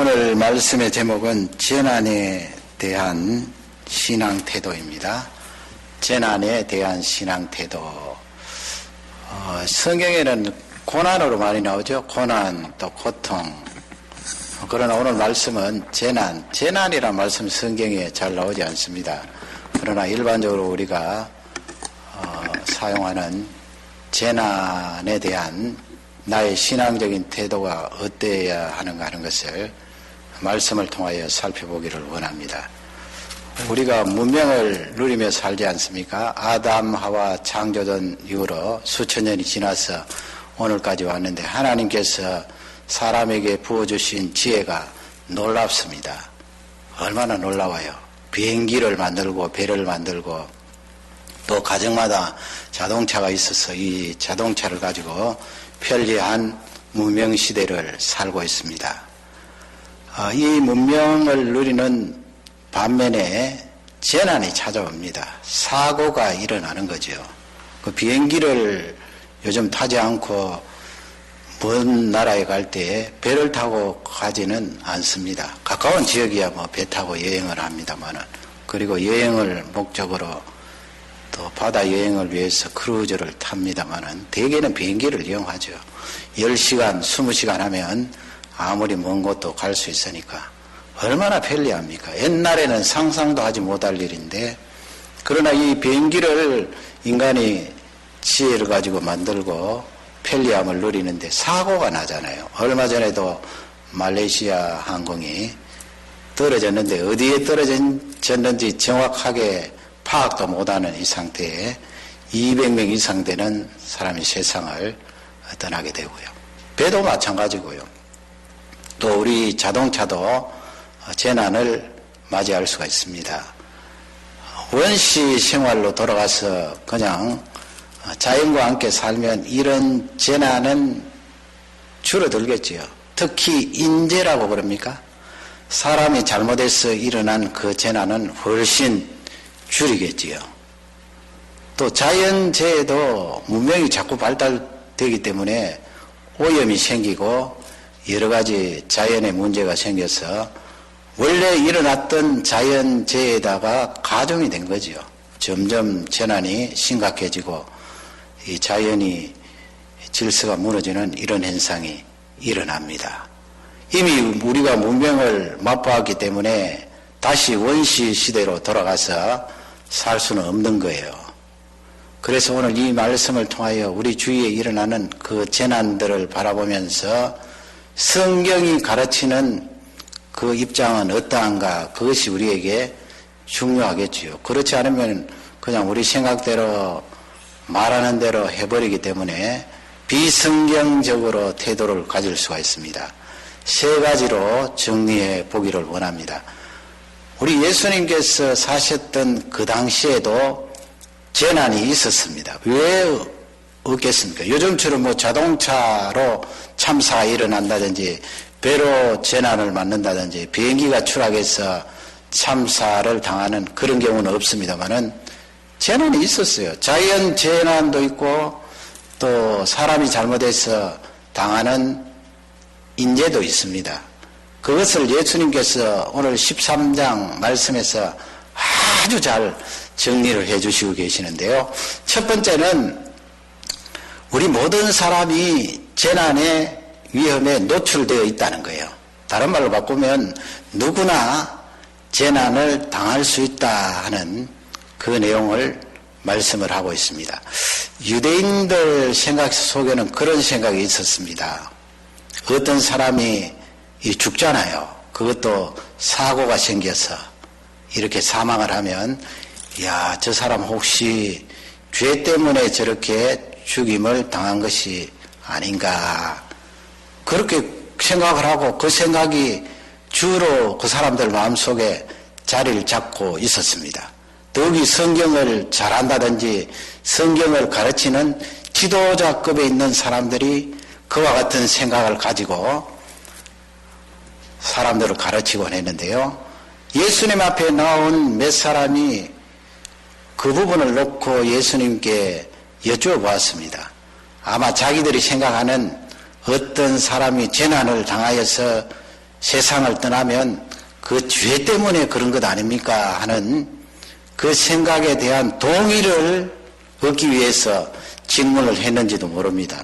오늘 말씀의 제목은 재난에 대한 신앙 태도입니다. 재난에 대한 신앙 태도. 성경에는 고난으로 많이 나오죠. 고난, 또 고통. 그러나 오늘 말씀은 재난이라는 말씀 성경에 잘 나오지 않습니다. 그러나 일반적으로 우리가 사용하는 재난에 대한 나의 신앙적인 태도가 어때야 하는가 하는 것을 말씀을 통하여 살펴보기를 원합니다. 우리가 문명을 누리며 살지 않습니까? 아담, 하와 창조전 이후로 수천 년이 지나서 오늘까지 왔는데 하나님께서 사람에게 부어주신 지혜가 놀랍습니다. 얼마나 놀라워요. 비행기를 만들고 배를 만들고 또 가정마다 자동차가 있어서 이 자동차를 가지고 편리한 문명시대를 살고 있습니다. 이 문명을 누리는 반면에 재난이 찾아옵니다. 사고가 일어나는 거죠. 그 비행기를 요즘 타지 않고 먼 나라에 갈 때 배를 타고 가지는 않습니다. 가까운 지역이야 뭐 배 타고 여행을 합니다만은, 그리고 여행을 목적으로 또 바다 여행을 위해서 크루즈를 탑니다만은 대개는 비행기를 이용하죠. 10시간, 20시간 하면 아무리 먼 곳도 갈 수 있으니까 얼마나 편리합니까? 옛날에는 상상도 하지 못할 일인데, 그러나 이 비행기를 인간이 지혜를 가지고 만들고 편리함을 누리는데 사고가 나잖아요. 얼마 전에도 말레이시아 항공이 떨어졌는데 어디에 떨어졌는지 정확하게 파악도 못하는 이 상태에 200명 이상 되는 사람이 세상을 떠나게 되고요. 배도 마찬가지고요. 또 우리 자동차도 재난을 맞이할 수가 있습니다. 원시 생활로 돌아가서 그냥 자연과 함께 살면 이런 재난은 줄어들겠지요. 특히 인재라고 그럽니까? 사람이 잘못해서 일어난 그 재난은 훨씬 줄이겠지요. 또 자연재해도 문명이 자꾸 발달되기 때문에 오염이 생기고 여러 가지 자연의 문제가 생겨서 원래 일어났던 자연재해에다가 가중이 된 거죠. 점점 재난이 심각해지고 이 자연이 질서가 무너지는 이런 현상이 일어납니다. 이미 우리가 문명을 맛보았기 때문에 다시 원시 시대로 돌아가서 살 수는 없는 거예요. 그래서 오늘 이 말씀을 통하여 우리 주위에 일어나는 그 재난들을 바라보면서 성경이 가르치는 그 입장은 어떠한가, 그것이 우리에게 중요하겠지요. 그렇지 않으면 그냥 우리 생각대로 말하는 대로 해버리기 때문에 비성경적으로 태도를 가질 수가 있습니다. 세 가지로 정리해 보기를 원합니다. 우리 예수님께서 사셨던 그 당시에도 재난이 있었습니다. 왜 없겠습니까? 요즘처럼 뭐 자동차로 참사가 일어난다든지 배로 재난을 맞는다든지 비행기가 추락해서 참사를 당하는 그런 경우는 없습니다만은 재난이 있었어요. 자연 재난도 있고 또 사람이 잘못해서 당하는 인재도 있습니다. 그것을 예수님께서 오늘 13장 말씀에서 아주 잘 정리를 해 주시고 계시는데요. 첫 번째는 우리 모든 사람이 재난의 위험에 노출되어 있다는 거예요. 다른 말로 바꾸면 누구나 재난을 당할 수 있다 하는 그 내용을 말씀을 하고 있습니다. 유대인들 생각 속에는 그런 생각이 있었습니다. 어떤 사람이 죽잖아요. 그것도 사고가 생겨서 이렇게 사망을 하면 야, 저 사람 혹시 죄 때문에 저렇게 죽임을 당한 것이 아닌가, 그렇게 생각을 하고 그 생각이 주로 그 사람들 마음속에 자리를 잡고 있었습니다. 더욱이 성경을 잘한다든지 성경을 가르치는 지도자급에 있는 사람들이 그와 같은 생각을 가지고 사람들을 가르치곤 했는데요. 예수님 앞에 나온 몇 사람이 그 부분을 놓고 예수님께 여쭈어보았습니다. 아마 자기들이 생각하는 어떤 사람이 재난을 당하여서 세상을 떠나면 그 죄 때문에 그런 것 아닙니까 하는 그 생각에 대한 동의를 얻기 위해서 질문을 했는지도 모릅니다.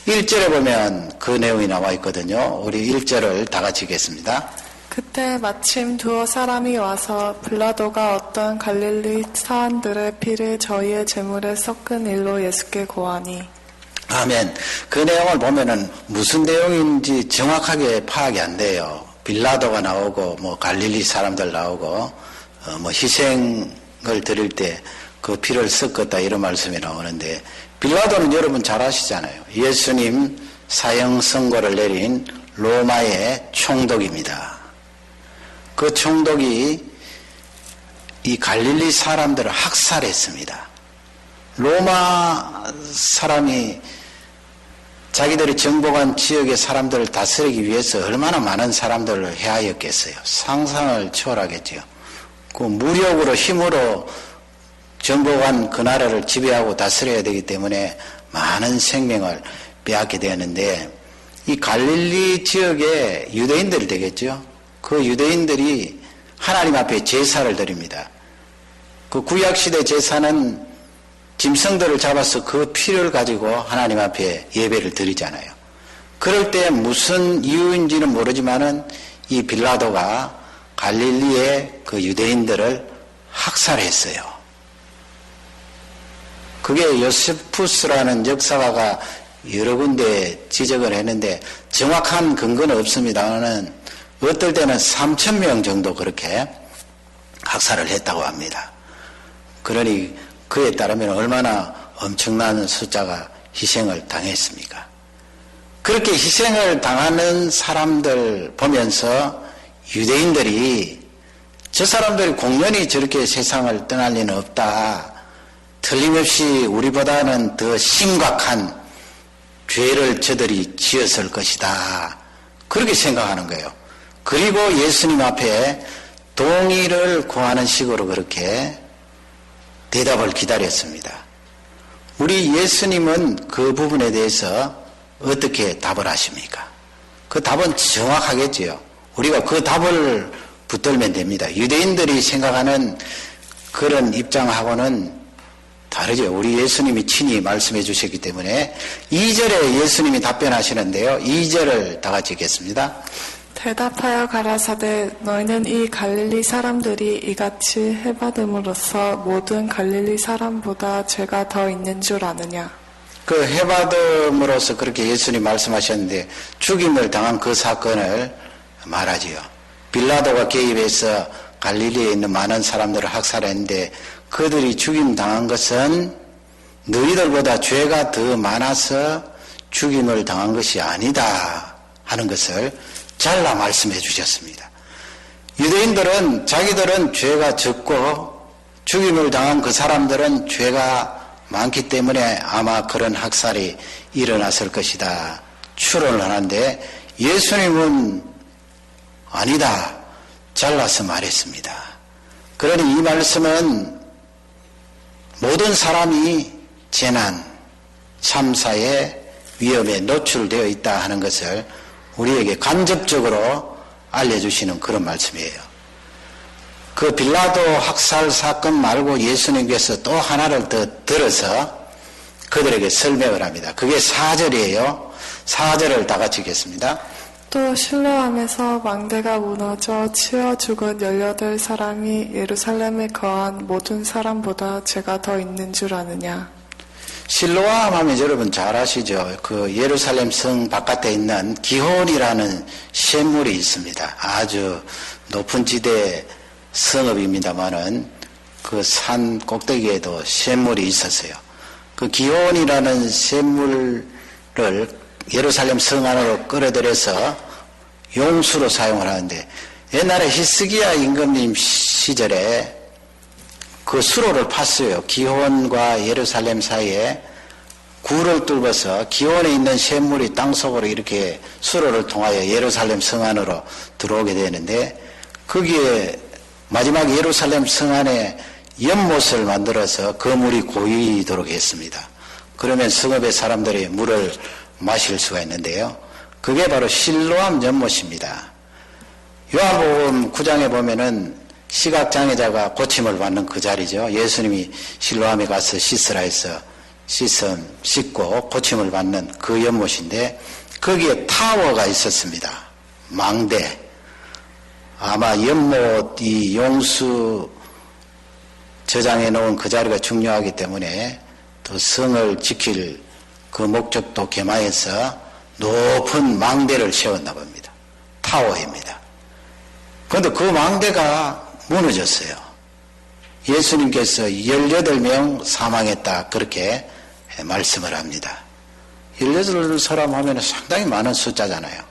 1절에 보면 그 내용이 나와 있거든요. 우리 1절을 다 같이 읽겠습니다. 그때 마침 두어 사람이 와서 빌라도가 어떤 갈릴리 사람들의 피를 저희의 제물에 섞은 일로 예수께 고하니. 아멘. 그 내용을 보면은 무슨 내용인지 정확하게 파악이 안 돼요. 빌라도가 나오고 뭐 갈릴리 사람들 나오고 뭐 희생을 드릴 때 그 피를 섞었다 이런 말씀이 나오는데, 빌라도는 여러분 잘 아시잖아요. 예수님 사형 선고를 내린 로마의 총독입니다. 그 총독이 이 갈릴리 사람들을 학살했습니다. 로마 사람이 자기들이 정복한 지역의 사람들을 다스리기 위해서 얼마나 많은 사람들을 해하였겠어요. 상상을 초월하겠지요. 그 무력으로 힘으로 정복한 그 나라를 지배하고 다스려야 되기 때문에 많은 생명을 빼앗게 되었는데, 이 갈릴리 지역의 유대인들이 되겠죠. 그 유대인들이 하나님 앞에 제사를 드립니다. 그 구약시대 제사는 짐승들을 잡아서 그 피를 가지고 하나님 앞에 예배를 드리잖아요. 그럴 때 무슨 이유인지는 모르지만은 이 빌라도가 갈릴리의 그 유대인들을 학살했어요. 그게 요세푸스라는 역사가가 여러 군데 지적을 했는데 정확한 근거는 없습니다만은 어떨 때는 3,000명 정도 그렇게 학살을 했다고 합니다. 그러니 그에 따르면 얼마나 엄청난 숫자가 희생을 당했습니까? 그렇게 희생을 당하는 사람들 보면서 유대인들이 저 사람들이 공연히 저렇게 세상을 떠날 리는 없다. 틀림없이 우리보다는 더 심각한 죄를 저들이 지었을 것이다. 그렇게 생각하는 거예요. 그리고 예수님 앞에 동의를 구하는 식으로 그렇게 대답을 기다렸습니다. 우리 예수님은 그 부분에 대해서 어떻게 답을 하십니까? 그 답은 정확하겠지요. 우리가 그 답을 붙들면 됩니다. 유대인들이 생각하는 그런 입장하고는 다르죠. 우리 예수님이 친히 말씀해 주셨기 때문에 2절에 예수님이 답변하시는데요. 2절을 다 같이 읽겠습니다. 대답하여 가라사대 너희는 이 갈릴리 사람들이 이같이 해받음으로써 모든 갈릴리 사람보다 죄가 더 있는 줄 아느냐. 그 해받음으로써 그렇게 예수님 말씀하셨는데 죽임을 당한 그 사건을 말하지요. 빌라도가 개입해서 갈릴리에 있는 많은 사람들을 학살했는데 그들이 죽임 당한 것은 너희들보다 죄가 더 많아서 죽임을 당한 것이 아니다 하는 것을 잘라 말씀해 주셨습니다. 유대인들은 자기들은 죄가 적고 죽임을 당한 그 사람들은 죄가 많기 때문에 아마 그런 학살이 일어났을 것이다 추론을 하는데, 예수님은 아니다 잘라서 말했습니다. 그러니 이 말씀은 모든 사람이 재난, 참사의 위험에 노출되어 있다 하는 것을 우리에게 간접적으로 알려주시는 그런 말씀이에요. 그 빌라도 학살 사건 말고 예수님께서 또 하나를 더 들어서 그들에게 설명을 합니다. 그게 4절이에요. 4절을 다 같이 읽겠습니다. 또 실로암에서 망대가 무너져 치어 죽은 18사람이 예루살렘에 거한 모든 사람보다 죄가 더 있는 줄 아느냐. 실로암 하면 여러분 잘 아시죠? 그 예루살렘 성 바깥에 있는 기혼이라는 샘물이 있습니다. 아주 높은 지대 성읍입니다만은 그 산 꼭대기에도 샘물이 있었어요. 그 기혼이라는 샘물을 예루살렘 성 안으로 끌어들여서 용수로 사용을 하는데, 옛날에 히스기야 임금님 시절에 그 수로를 팠어요. 기혼과 예루살렘 사이에 굴을 뚫어서 기혼에 있는 샘물이 땅속으로 이렇게 수로를 통하여 예루살렘 성 안으로 들어오게 되는데, 거기에 마지막 예루살렘 성 안에 연못을 만들어서 그 물이 고이도록 했습니다. 그러면 성읍의 사람들이 물을 마실 수가 있는데요. 그게 바로 실로암 연못입니다. 요한복음 9장에 보면은 시각장애자가 고침을 받는 그 자리죠. 예수님이 실로암에 가서 씻으라 해서 씻고 고침을 받는 그 연못인데 거기에 타워가 있었습니다. 망대. 아마 연못 이 용수 저장해 놓은 그 자리가 중요하기 때문에 또 성을 지킬 그 목적도 겸하여서 높은 망대를 세웠나 봅니다. 타워입니다. 그런데 그 망대가 무너졌어요. 예수님께서 18명 사망했다 그렇게 말씀을 합니다. 18사람 하면 상당히 많은 숫자잖아요.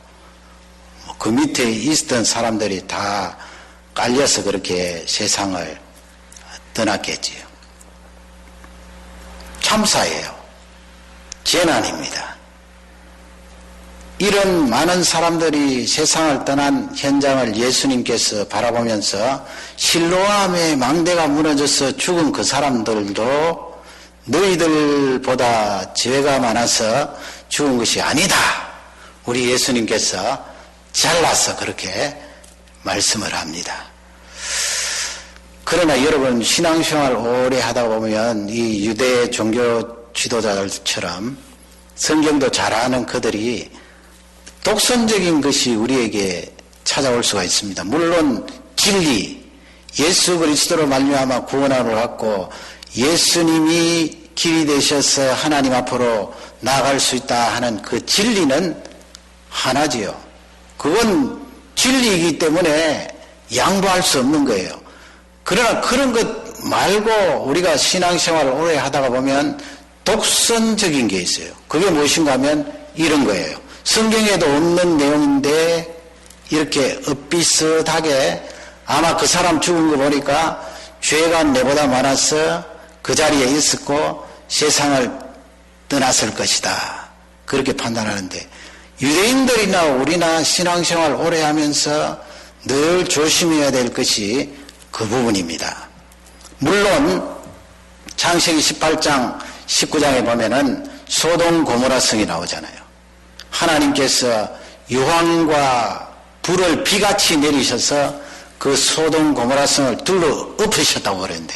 그 밑에 있었던 사람들이 다 깔려서 그렇게 세상을 떠났겠지요. 참사예요. 재난입니다. 이런 많은 사람들이 세상을 떠난 현장을 예수님께서 바라보면서 실로암의 망대가 무너져서 죽은 그 사람들도 너희들보다 죄가 많아서 죽은 것이 아니다. 우리 예수님께서 잘라서 그렇게 말씀을 합니다. 그러나 여러분 신앙생활 오래 하다 보면 이 유대 종교 지도자들처럼 성경도 잘 아는 그들이 독선적인 것이 우리에게 찾아올 수가 있습니다. 물론 진리, 예수 그리스도로 말미암아 구원함을 받고 예수님이 길이 되셔서 하나님 앞으로 나아갈 수 있다 하는 그 진리는 하나지요. 그건 진리이기 때문에 양보할 수 없는 거예요. 그러나 그런 것 말고 우리가 신앙생활을 오래 하다가 보면 독선적인 게 있어요. 그게 무엇인가 하면 이런 거예요. 성경에도 없는 내용인데 이렇게 엇비슷하게 아마 그 사람 죽은 거 보니까 죄가 내보다 많아서 그 자리에 있었고 세상을 떠났을 것이다. 그렇게 판단하는데 유대인들이나 우리나 신앙생활 오래 하면서 늘 조심해야 될 것이 그 부분입니다. 물론 창세기 18장 19장에 보면은 소돔 고모라 성이 나오잖아요. 하나님께서 유황과 불을 비같이 내리셔서 그 소돔 고모라 성을 둘러 엎으셨다고 그랬는데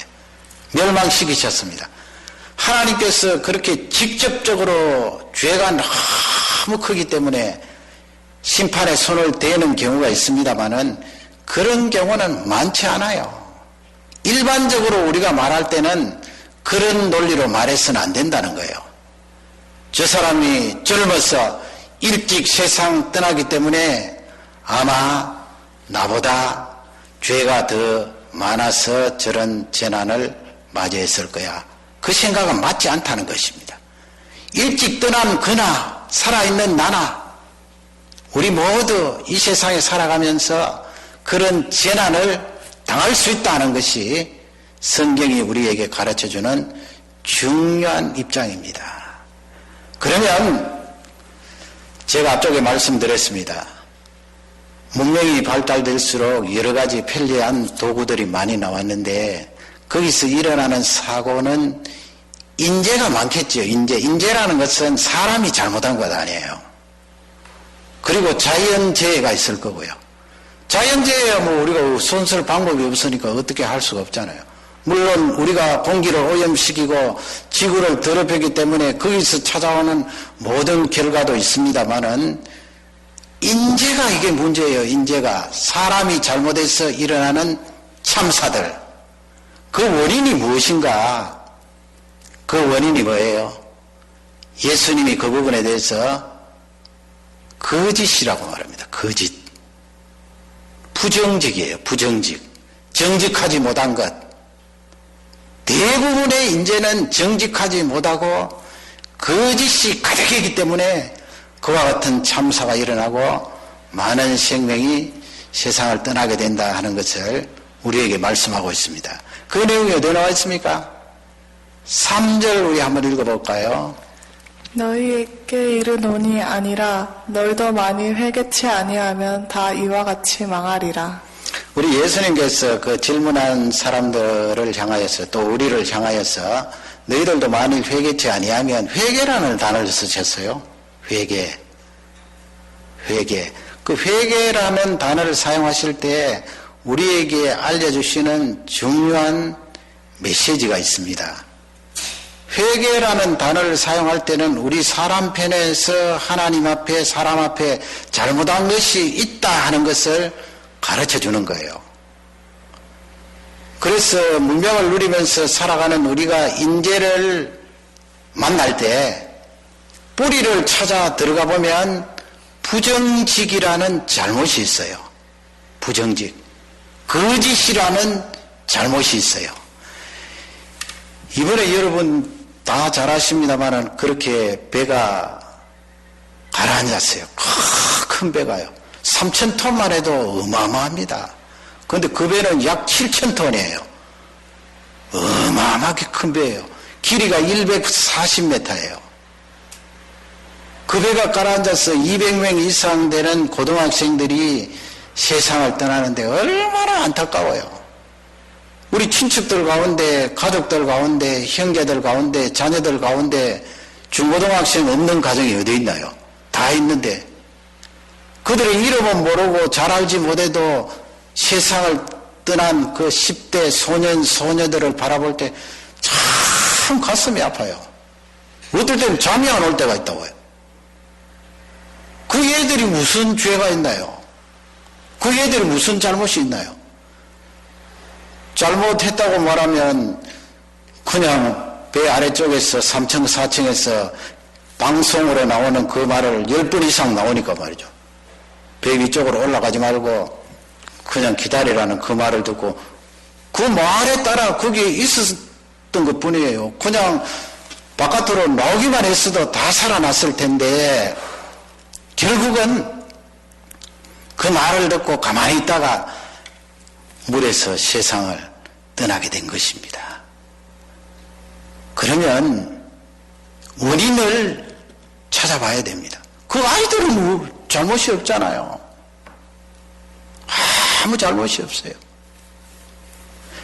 멸망시키셨습니다. 하나님께서 그렇게 직접적으로 죄가 너무 크기 때문에 심판에 손을 대는 경우가 있습니다만은 그런 경우는 많지 않아요. 일반적으로 우리가 말할 때는 그런 논리로 말해서는 안 된다는 거예요. 저 사람이 젊어서 일찍 세상 떠나기 때문에 아마 나보다 죄가 더 많아서 저런 재난을 맞이했을 거야. 그 생각은 맞지 않다는 것입니다. 일찍 떠난 그나 살아있는 나나 우리 모두 이 세상에 살아가면서 그런 재난을 당할 수 있다는 것이 성경이 우리에게 가르쳐주는 중요한 입장입니다. 그러면 제가 앞쪽에 말씀드렸습니다. 문명이 발달될수록 여러 가지 편리한 도구들이 많이 나왔는데 거기서 일어나는 사고는 인재가 많겠죠. 인재라는 것은 사람이 잘못한 것 아니에요. 그리고 자연재해가 있을 거고요. 자연재해야 뭐 우리가 손쓸 방법이 없으니까 어떻게 할 수가 없잖아요. 물론 우리가 공기를 오염시키고 지구를 더럽혔기 때문에 거기서 찾아오는 모든 결과도 있습니다만은 인재가 이게 문제예요. 인재가 사람이 잘못해서 일어나는 참사들 그 원인이 무엇인가? 그 원인이 뭐예요? 예수님이 그 부분에 대해서 거짓이라고 말합니다. 거짓. 부정직이에요. 부정직. 정직하지 못한 것. 대부분의 인재는 정직하지 못하고 거짓이 가득하기 때문에 그와 같은 참사가 일어나고 많은 생명이 세상을 떠나게 된다 하는 것을 우리에게 말씀하고 있습니다. 그 내용이 어디에 나와 있습니까? 3절 우리 한번 읽어볼까요? 너희에게 이르노니 아니라 너희도 만일 회개치 아니하면 다 이와 같이 망하리라. 우리 예수님께서 그 질문한 사람들을 향하여서 또 우리를 향하여서 너희들도 만일 회개치 아니하면 회개라는 단어를 쓰셨어요. 회개. 그 회개라는 단어를 사용하실 때 우리에게 알려주시는 중요한 메시지가 있습니다. 회개라는 단어를 사용할 때는 우리 사람 편에서 하나님 앞에 사람 앞에 잘못한 것이 있다 하는 것을 가르쳐 주는 거예요. 그래서 문명을 누리면서 살아가는 우리가 인재를 만날 때 뿌리를 찾아 들어가 보면 부정직이라는 잘못이 있어요. 부정직. 거짓이라는 잘못이 있어요. 이번에 여러분 다 잘 아십니다만은 그렇게 배가 가라앉았어요. 큰 배가요. 3,000톤만 해도 어마어마합니다. 그런데 그 배는 약 7,000톤이에요. 어마어마하게 큰 배예요. 길이가 140m예요. 그 배가 가라앉아서 200명 이상 되는 고등학생들이 세상을 떠나는데 얼마나 안타까워요. 우리 친척들 가운데, 가족들 가운데, 형제들 가운데, 자녀들 가운데 중고등학생 없는 가정이 어디 있나요? 다 있는데 그들의 이름은 모르고 잘 알지 못해도 세상을 떠난 그 10대 소년, 소녀들을 바라볼 때 참 가슴이 아파요. 어떨 때는 잠이 안 올 때가 있다고요. 그 애들이 무슨 죄가 있나요? 그 애들이 무슨 잘못이 있나요? 잘못했다고 말하면 그냥 배 아래쪽에서 3층, 4층에서 방송으로 나오는 그 말을 10번 이상 나오니까 말이죠. 배 위쪽으로 올라가지 말고 그냥 기다리라는 그 말을 듣고 그 말에 따라 거기에 있었던 것 뿐이에요. 그냥 바깥으로 나오기만 했어도 다 살아났을 텐데 결국은 그 말을 듣고 가만히 있다가 물에서 세상을 떠나게 된 것입니다. 그러면 원인을 찾아봐야 됩니다. 그 아이들은 잘못이 없잖아요. 아무 잘못이 없어요.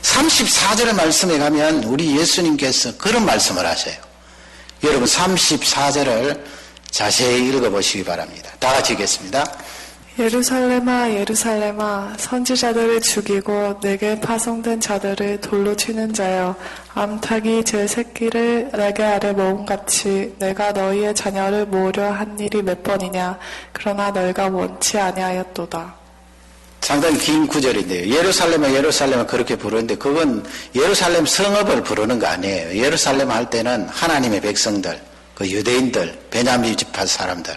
34절의 말씀에 가면 우리 예수님께서 그런 말씀을 하세요. 여러분 34절을 자세히 읽어보시기 바랍니다. 다 같이 읽겠습니다. 예루살렘아 예루살렘아 선지자들을 죽이고 내게 파송된 자들을 돌로 치는 자여 암탉이 제 새끼를 날개 아래 모음같이 내가 너희의 자녀를 모으려 한 일이 몇 번이냐 그러나 너희가 원치 아니하였도다. 상당히 긴 구절인데요. 예루살렘아 예루살렘아 그렇게 부르는데 그건 예루살렘 성읍을 부르는 거 아니에요. 예루살렘 할 때는 하나님의 백성들, 그 유대인들, 베냐민 지파 사람들,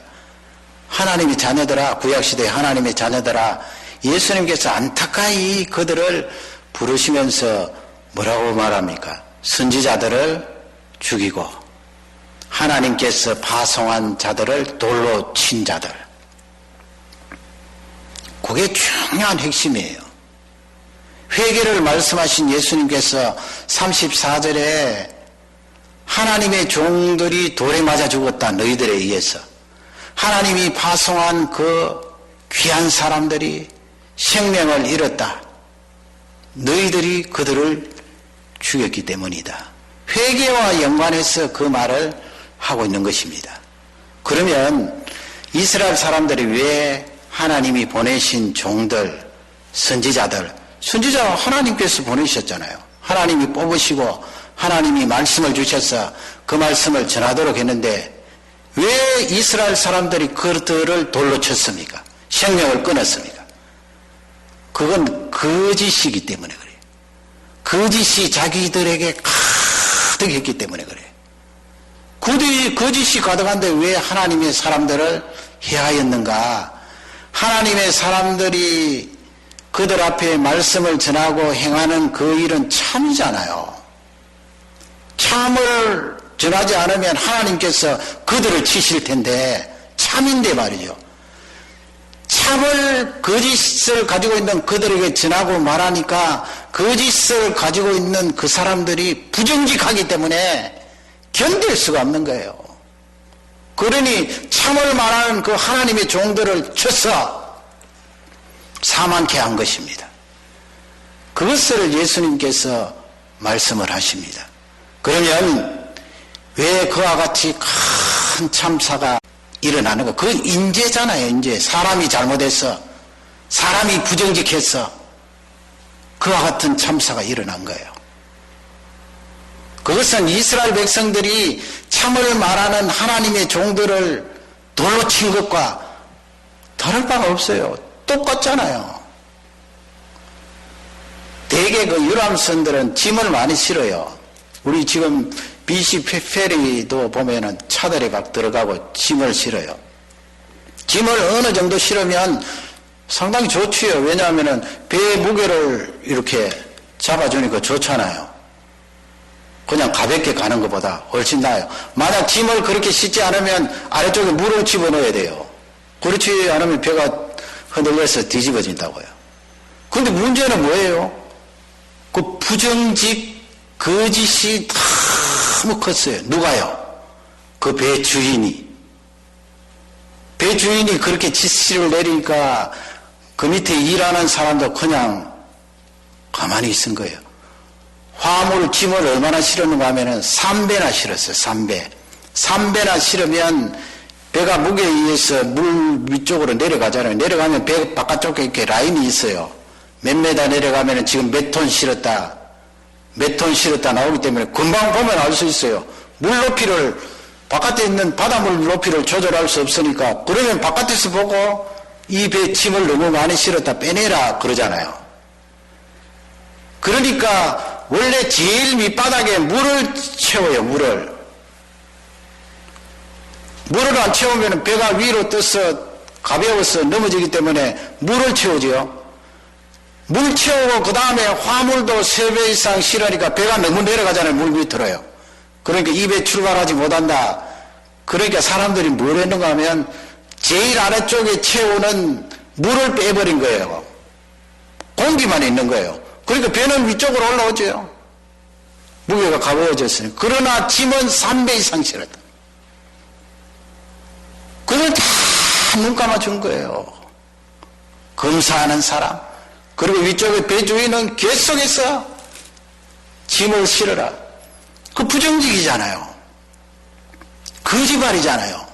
하나님의 자녀들아, 구약시대의 하나님의 자녀들아, 예수님께서 안타까이 그들을 부르시면서 뭐라고 말합니까? 선지자들을 죽이고 하나님께서 파송한 자들을 돌로 친 자들. 그게 중요한 핵심이에요. 회개를 말씀하신 예수님께서 34절에 하나님의 종들이 돌에 맞아 죽었다. 너희들에 의해서. 하나님이 파송한 그 귀한 사람들이 생명을 잃었다. 너희들이 그들을 죽였기 때문이다. 회개와 연관해서 그 말을 하고 있는 것입니다. 그러면 이스라엘 사람들이 왜 하나님이 보내신 종들, 선지자 하나님께서 보내셨잖아요. 하나님이 뽑으시고 하나님이 말씀을 주셔서 그 말씀을 전하도록 했는데 왜 이스라엘 사람들이 그들을 돌로 쳤습니까? 생명을 끊었습니까? 그건 거짓이기 때문에 그래요. 거짓이 자기들에게 가득했기 때문에 그래요. 거짓이 가득한데 왜 하나님의 사람들을 해하였는가? 하나님의 사람들이 그들 앞에 말씀을 전하고 행하는 그 일은 참이잖아요. 참을 전하지 않으면 하나님께서 그들을 치실 텐데 참인데 말이죠. 참을 거짓을 가지고 있는 그들에게 전하고 말하니까 거짓을 가지고 있는 그 사람들이 부정직하기 때문에 견딜 수가 없는 거예요. 그러니 참을 말하는 그 하나님의 종들을 쳐서 사망케 한 것입니다. 그것을 예수님께서 말씀을 하십니다. 그러면 왜 그와 같이 큰 참사가 일어나는 거. 그건 인재잖아요, 인재. 사람이 잘못해서, 사람이 부정직해서 그와 같은 참사가 일어난 거예요. 그것은 이스라엘 백성들이 참을 말하는 하나님의 종들을 돌로 친 것과 다를 바가 없어요. 똑같잖아요. 대개 그 유람선들은 짐을 많이 실어요. 우리 지금 BC 페리도 보면은 차들이 막 들어가고 짐을 실어요. 짐을 어느 정도 실으면 상당히 좋지요. 왜냐하면은 배의 무게를 이렇게 잡아주니까 좋잖아요. 그냥 가볍게 가는 것보다 훨씬 나아요. 만약 짐을 그렇게 싣지 않으면 아래쪽에 물을 집어넣어야 돼요. 그렇지 않으면 배가 흔들려서 뒤집어진다고요. 그런데 문제는 뭐예요? 그 부정직, 거짓이 너무 컸어요. 누가요? 그 배 주인이. 배 주인이 그렇게 지시를 내리니까 그 밑에 일하는 사람도 그냥 가만히 있은 거예요. 화물 짐을 얼마나 실었는가 하면은 3배나 실었어요. 3배. 3배나 실으면 배가 무게에 의해서 물 위쪽으로 내려가잖아요. 내려가면 배 바깥쪽에 이렇게 라인이 있어요. 몇 메다 내려가면은 지금 몇 톤 실었다, 몇 톤 실었다 나오기 때문에 금방 보면 알 수 있어요. 물 높이를, 바깥에 있는 바닷물 높이를 조절할 수 없으니까, 그러면 바깥에서 보고 이 배 짐을 너무 많이 실었다 빼내라 그러잖아요. 그러니까 원래 제일 밑바닥에 물을 채워요. 물을 안 채우면 배가 위로 떠서 가벼워서 넘어지기 때문에 물을 채우죠. 물 채우고 그 다음에 화물도 3배 이상 실으니까 배가 너무 내려가잖아요. 물 밑으로요. 그러니까 이 배 출발하지 못한다. 그러니까 사람들이 뭘 했는가 하면 제일 아래쪽에 채우는 물을 빼버린 거예요. 공기만 있는 거예요. 그러니까 배는 위쪽으로 올라오죠. 무게가 가벼워졌으니. 그러나 짐은 3배 이상 실었다. 그걸 다 눈 감아준 거예요. 검사하는 사람. 그리고 위쪽에 배 주인은 계속해서 짐을 실어라. 그 부정직이잖아요. 거짓말이잖아요.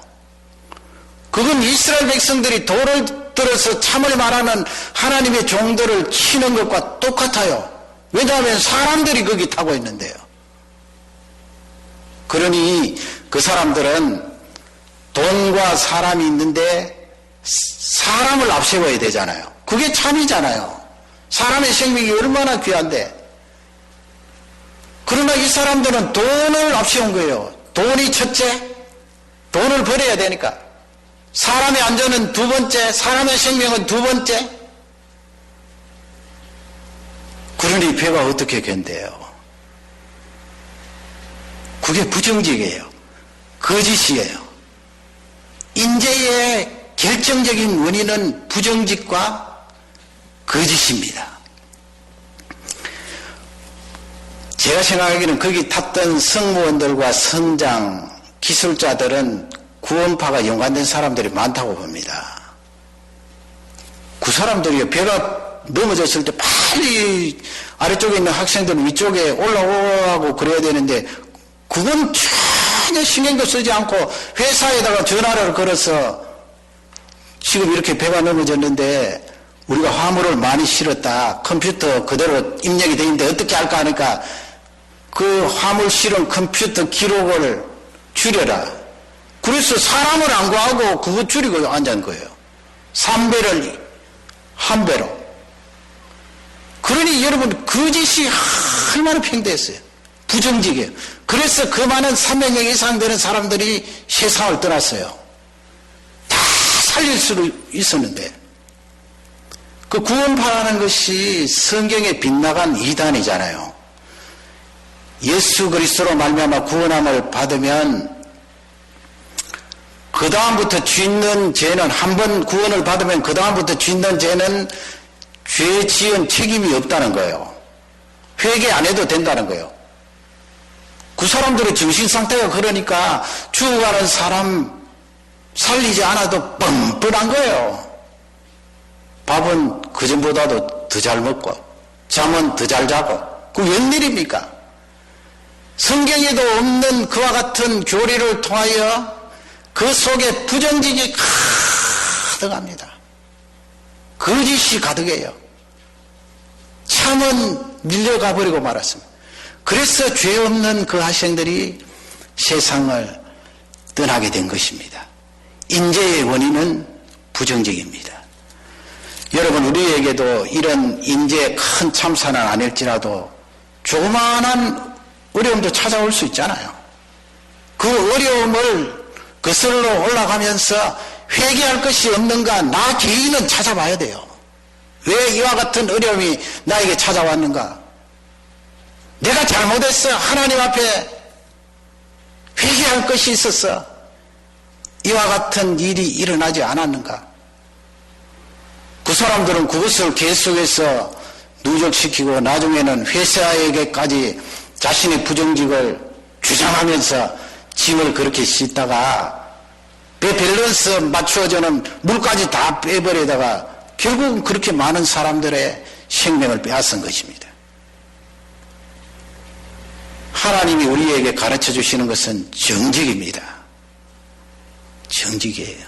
그건 이스라엘 백성들이 돌을 들어서 참을 말하는 하나님의 종들을 치는 것과 똑같아요. 왜냐하면 사람들이 거기 타고 있는데요. 그러니 그 사람들은 돈과 사람이 있는데 사람을 앞세워야 되잖아요. 그게 참이잖아요. 사람의 생명이 얼마나 귀한데. 그러나 이 사람들은 돈을 앞세운 거예요. 돈이 첫째, 돈을 버려야 되니까. 사람의 안전은 두 번째, 사람의 생명은 두 번째. 그러니 배가 어떻게 견뎌요? 그게 부정직이에요. 거짓이에요. 인재의 결정적인 원인은 부정직과 거짓입니다. 제가 생각하기에는 거기 탔던 승무원들과 선장, 기술자들은 구원파가 연관된 사람들이 많다고 봅니다. 그 사람들이 배가 넘어졌을 때 빨리 아래쪽에 있는 학생들은 위쪽에 올라오고 그래야 되는데 그건 전혀 신경도 쓰지 않고 회사에다가 전화를 걸어서 지금 이렇게 배가 넘어졌는데 우리가 화물을 많이 실었다. 컴퓨터 그대로 입력이 되어 있는데 어떻게 할까 하니까 그 화물 실은 컴퓨터 기록을 줄여라. 그래서 사람을 안 구하고 그거 줄이고 앉은 거예요. 3배를 1배로. 그러니 여러분 거짓이 얼마나 팽대했어요. 부정직이에요. 그래서 그 많은 300명 이상 되는 사람들이 세상을 떠났어요. 다 살릴 수 있었는데 그 구원파라는 것이 성경에 빗나간 이단이잖아요. 예수 그리스도로 말미암아 구원함을 받으면 그 다음부터 짓는 죄는 한 번 구원을 받으면 그 다음부터 짓는 죄는 죄 지은 책임이 없다는 거예요. 회개 안 해도 된다는 거예요. 그 사람들의 정신 상태가 그러니까 죽어가는 사람 살리지 않아도 뻔뻔한 거예요. 밥은 그전보다도 더 잘 먹고 잠은 더 잘 자고 그 웬일입니까? 성경에도 없는 그와 같은 교리를 통하여 그 속에 부정직이 가득합니다. 거짓이 가득해요. 참은 밀려가 버리고 말았습니다. 그래서 죄 없는 그 학생들이 세상을 떠나게 된 것입니다. 인재의 원인은 부정직입니다. 여러분, 우리에게도 이런 인재의 큰 참사는 아닐지라도 조그마한 어려움도 찾아올 수 있잖아요. 그 어려움을 거슬러 올라가면서 회개할 것이 없는가, 나 개인은 찾아봐야 돼요. 왜 이와 같은 어려움이 나에게 찾아왔는가? 내가 잘못했어. 하나님 앞에 회개할 것이 있었어. 이와 같은 일이 일어나지 않았는가? 그 사람들은 그것을 계속해서 누적시키고 나중에는 회사에게까지 자신의 부정직을 주장하면서 짐을 그렇게 싣다가 배 밸런스 맞추어지는 물까지 다 빼버리다가 결국은 그렇게 많은 사람들의 생명을 빼앗은 것입니다. 하나님이 우리에게 가르쳐 주시는 것은 정직입니다. 정직이에요.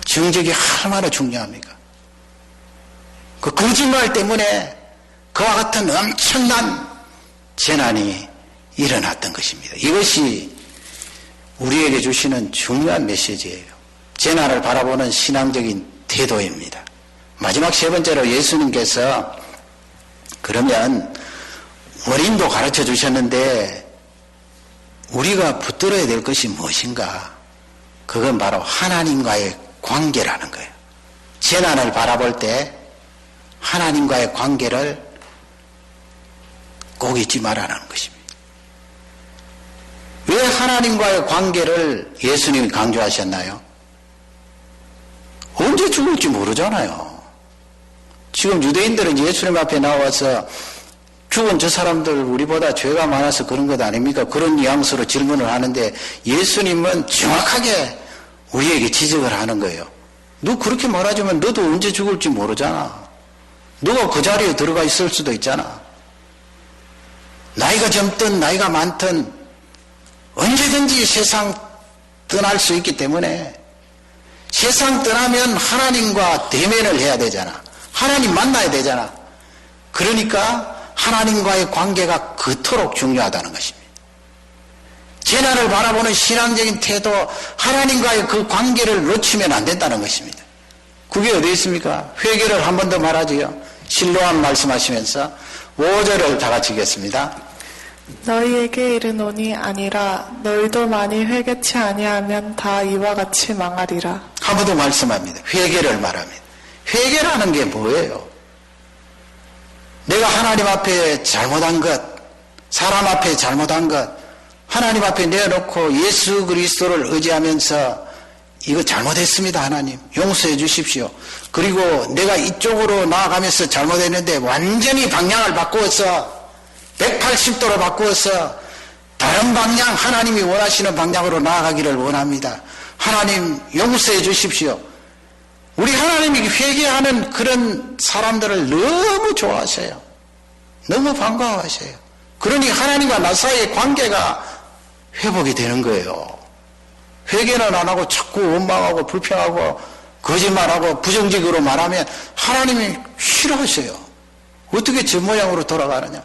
정직이 얼마나 중요합니까? 그 거짓말 때문에 그와 같은 엄청난 재난이 일어났던 것입니다. 이것이 우리에게 주시는 중요한 메시지예요. 재난을 바라보는 신앙적인 태도입니다. 마지막 세 번째로 예수님께서 그러면 원인도 가르쳐 주셨는데 우리가 붙들어야 될 것이 무엇인가? 그건 바로 하나님과의 관계라는 거예요. 재난을 바라볼 때 하나님과의 관계를 꼭 잊지 말라는 것입니다. 왜 하나님과의 관계를 예수님이 강조하셨나요? 언제 죽을지 모르잖아요. 지금 유대인들은 예수님 앞에 나와서 죽은 저 사람들 우리보다 죄가 많아서 그런 것 아닙니까? 그런 뉘앙스로 질문을 하는데 예수님은 정확하게 우리에게 지적을 하는 거예요. 너 그렇게 말하자면 너도 언제 죽을지 모르잖아. 너가 그 자리에 들어가 있을 수도 있잖아. 나이가 젊든 나이가 많든 언제든지 세상 떠날 수 있기 때문에 세상 떠나면 하나님과 대면을 해야 되잖아. 하나님 만나야 되잖아. 그러니까 하나님과의 관계가 그토록 중요하다는 것입니다. 재난을 바라보는 신앙적인 태도, 하나님과의 그 관계를 놓치면 안 된다는 것입니다. 그게 어디 있습니까? 회개를 한 번 더 말하지요. 실로암 말씀하시면서 5절을 다 같이 읽겠습니다. 너희에게 이르노니 아니라 너희도 많이 회개치 아니하면 다 이와 같이 망하리라. 한 번 더 말씀합니다. 회개를 말합니다. 회개라는 게 뭐예요? 내가 하나님 앞에 잘못한 것, 사람 앞에 잘못한 것, 하나님 앞에 내어놓고 예수 그리스도를 의지하면서 이거 잘못했습니다. 하나님 용서해 주십시오. 그리고 내가 이쪽으로 나아가면서 잘못했는데 완전히 방향을 바꾸어서 180도로 바꾸어서 다른 방향, 하나님이 원하시는 방향으로 나아가기를 원합니다. 하나님 용서해 주십시오. 우리 하나님이 회개하는 그런 사람들을 너무 좋아하세요. 너무 반가워하세요. 그러니 하나님과 나 사이의 관계가 회복이 되는 거예요. 회개는 안 하고 자꾸 원망하고 불평하고 거짓말하고 부정직으로 말하면 하나님이 싫어하세요. 어떻게 저 모양으로 돌아가느냐.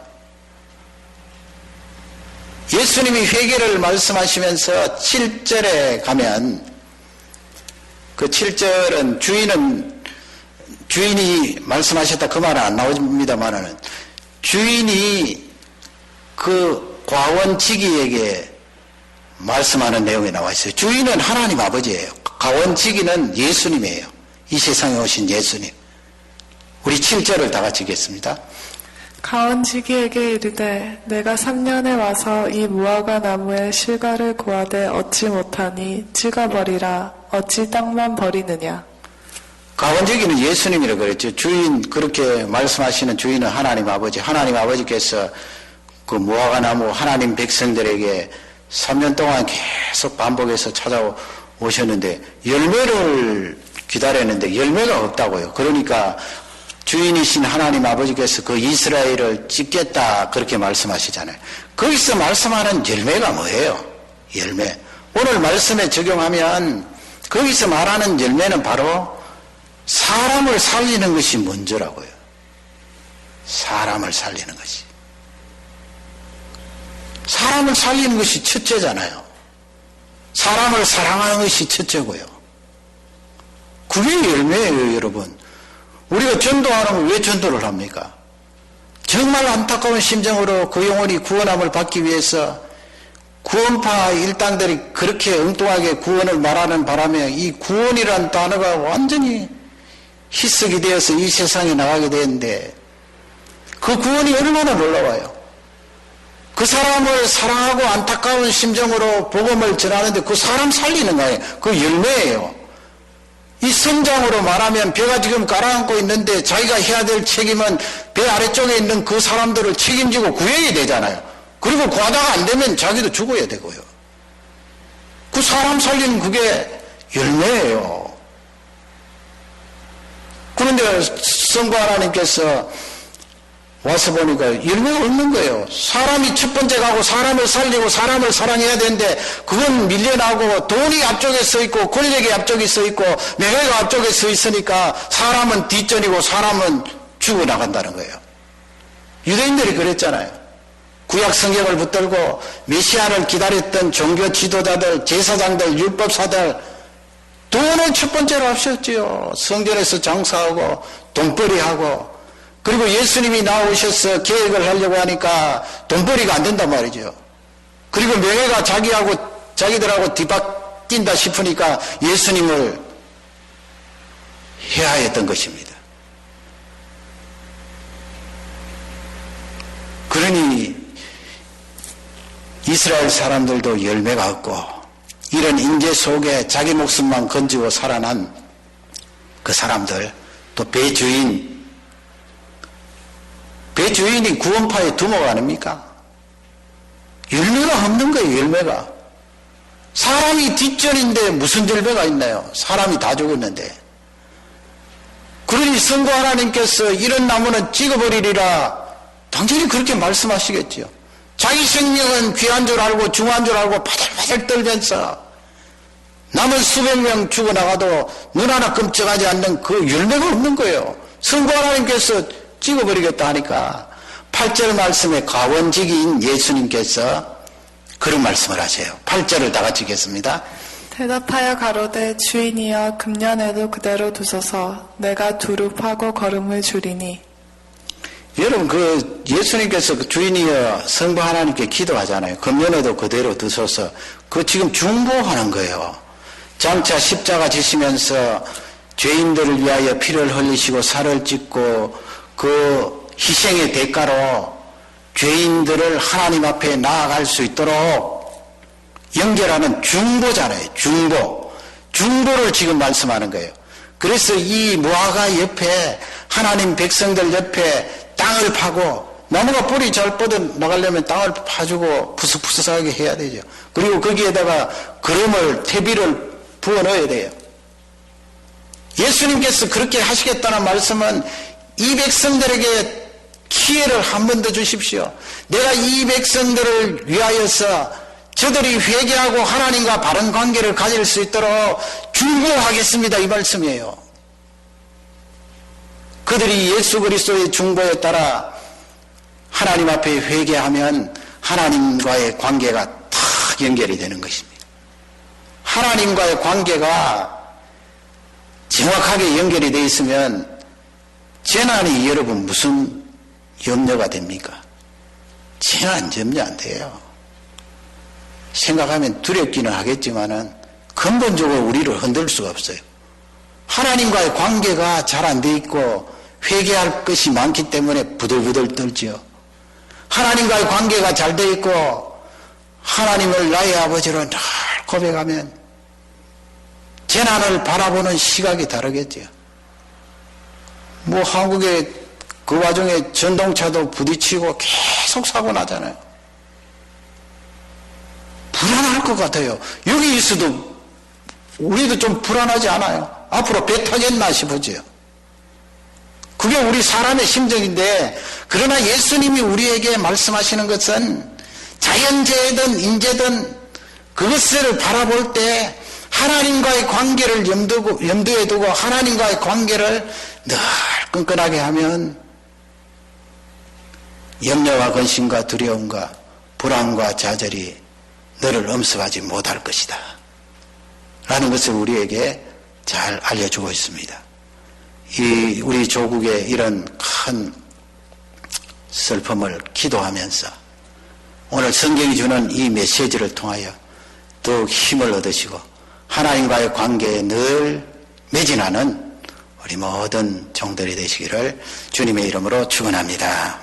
예수님이 회개를 말씀하시면서 7절에 가면 그 7절은 주인이 말씀하셨다 그 말은 안 나옵니다만은 주인이 그 과원지기에게 말씀하는 내용이 나와 있어요. 주인은 하나님 아버지예요. 과원지기는 예수님이에요. 이 세상에 오신 예수님. 우리 7절을 다 같이 읽겠습니다. 가원지기에게 이르되 내가 3년에 와서 이 무화과 나무의 실과를 구하되 얻지 못하니 찍어버리라. 어찌 땅만 버리느냐. 가원지기는 예수님이라고 그랬죠. 주인, 그렇게 말씀하시는 주인은 하나님 아버지. 하나님 아버지께서 그 무화과 나무 하나님 백성들에게 3년 동안 계속 반복해서 찾아오셨는데 열매를 기다렸는데 열매가 없다고요. 그러니까 주인이신 하나님 아버지께서 그 이스라엘을 찍겠다 그렇게 말씀하시잖아요. 거기서 말씀하는 열매가 뭐예요? 열매. 오늘 말씀에 적용하면 거기서 말하는 열매는 바로 사람을 살리는 것이 먼저라고요. 사람을 살리는 것이. 사람을 살리는 것이 첫째잖아요. 사람을 사랑하는 것이 첫째고요. 그게 열매예요, 여러분. 우리가 전도하는 걸 왜 전도를 합니까? 정말 안타까운 심정으로 그 영혼이 구원함을 받기 위해서 구원파 일당들이 그렇게 엉뚱하게 구원을 말하는 바람에 이 구원이라는 단어가 완전히 희석이 되어서 이 세상에 나가게 되는데 그 구원이 얼마나 놀라워요. 그 사람을 사랑하고 안타까운 심정으로 복음을 전하는데 그 사람 살리는 거예요. 그 열매예요. 이 성장으로 말하면 배가 지금 가라앉고 있는데 자기가 해야 될 책임은 배 아래쪽에 있는 그 사람들을 책임지고 구해야 되잖아요. 그리고 구하다가 안 되면 자기도 죽어야 되고요. 그 사람 살리는 그게 열매예요. 그런데 성부 하나님께서 와서 보니까 열매가 없는 거예요. 사람이 첫 번째 가고 사람을 살리고 사람을 사랑해야 되는데 그건 밀려나고 돈이 앞쪽에 서 있고 권력이 앞쪽에 서 있고 명예가 앞쪽에 서 있으니까 사람은 뒷전이고 사람은 죽어나간다는 거예요. 유대인들이 그랬잖아요. 구약 성경을 붙들고 메시아를 기다렸던 종교 지도자들, 제사장들, 율법사들 돈을 첫 번째로 합쳤지요. 성전에서 장사하고 돈벌이하고 그리고 예수님이 나오셔서 계획을 하려고 하니까 돈벌이가 안 된단 말이죠. 그리고 명예가 자기들하고 뒤바뀐다 싶으니까 예수님을 해하였던 것입니다. 그러니 이스라엘 사람들도 열매가 없고 이런 인재 속에 자기 목숨만 건지고 살아난 그 사람들, 또 배주인이 구원파의 두목 아닙니까? 열매가 없는 거예요. 열매가. 사람이 뒷전인데 무슨 열매가 있나요? 사람이 다 죽었는데. 그러니 성부 하나님께서 이런 나무는 찍어버리리라 당연히 그렇게 말씀하시겠죠. 자기 생명은 귀한 줄 알고 중요한 줄 알고 바들바들 떨면서 남은 수백 명 죽어나가도 눈 하나 끔찍하지 않는 그 열매가 없는 거예요. 성부 하나님께서 찍어버리겠다 하니까 8절 말씀에 가원직인 예수님께서 그런 말씀을 하세요. 8절을 다 같이 읽겠습니다. 대답하여 가로되 주인이여 금년에도 그대로 두소서 내가 두릅하고 걸음을 줄이니. 여러분 그 예수님께서 그 주인이여 성부 하나님께 기도하잖아요. 금년에도 그대로 두소서. 그 지금 중보하는 거예요. 장차 십자가 지시면서 죄인들을 위하여 피를 흘리시고 살을 찢고 그 희생의 대가로 죄인들을 하나님 앞에 나아갈 수 있도록 연결하는 중보잖아요. 중보를 지금 말씀하는 거예요. 그래서 이 무화과 옆에 하나님 백성들 옆에 땅을 파고 나무가 뿌리 잘 뻗어 나가려면 땅을 파주고 푸석푸석하게 해야 되죠. 그리고 거기에다가 거름을 퇴비를 부어 넣어야 돼요. 예수님께서 그렇게 하시겠다는 말씀은 이 백성들에게 기회를 한 번 더 주십시오. 내가 이 백성들을 위하여서 저들이 회개하고 하나님과 바른 관계를 가질 수 있도록 중보하겠습니다. 이 말씀이에요. 그들이 예수 그리스도의 중보에 따라 하나님 앞에 회개하면 하나님과의 관계가 탁 연결이 되는 것입니다. 하나님과의 관계가 정확하게 연결이 되어 있으면 재난이 여러분 무슨 염려가 됩니까? 재난 염려 안 돼요. 생각하면 두렵기는 하겠지만은 근본적으로 우리를 흔들 수가 없어요. 하나님과의 관계가 잘 안 돼 있고 회개할 것이 많기 때문에 부들부들 떨지요. 하나님과의 관계가 잘 돼 있고 하나님을 나의 아버지로 늘 고백하면 재난을 바라보는 시각이 다르겠죠. 뭐 한국에 그 와중에 전동차도 부딪히고 계속 사고 나잖아요. 불안할 것 같아요. 여기 있어도 우리도 좀 불안하지 않아요? 앞으로 배 타겠나 싶어져요. 그게 우리 사람의 심정인데 그러나 예수님이 우리에게 말씀하시는 것은 자연재해든 인재든 그것을 바라볼 때 하나님과의 관계를 염두에 두고 하나님과의 관계를 늘 끈끈하게 하면 염려와 근심과 두려움과 불안과 좌절이 너를 엄습하지 못할 것이다 라는 것을 우리에게 잘 알려주고 있습니다. 우리 조국의 이런 큰 슬픔을 기도하면서 오늘 성경이 주는 이 메시지를 통하여 더욱 힘을 얻으시고 하나님과의 관계에 늘 매진하는 우리 모든 종들이 되시기를 주님의 이름으로 축원합니다.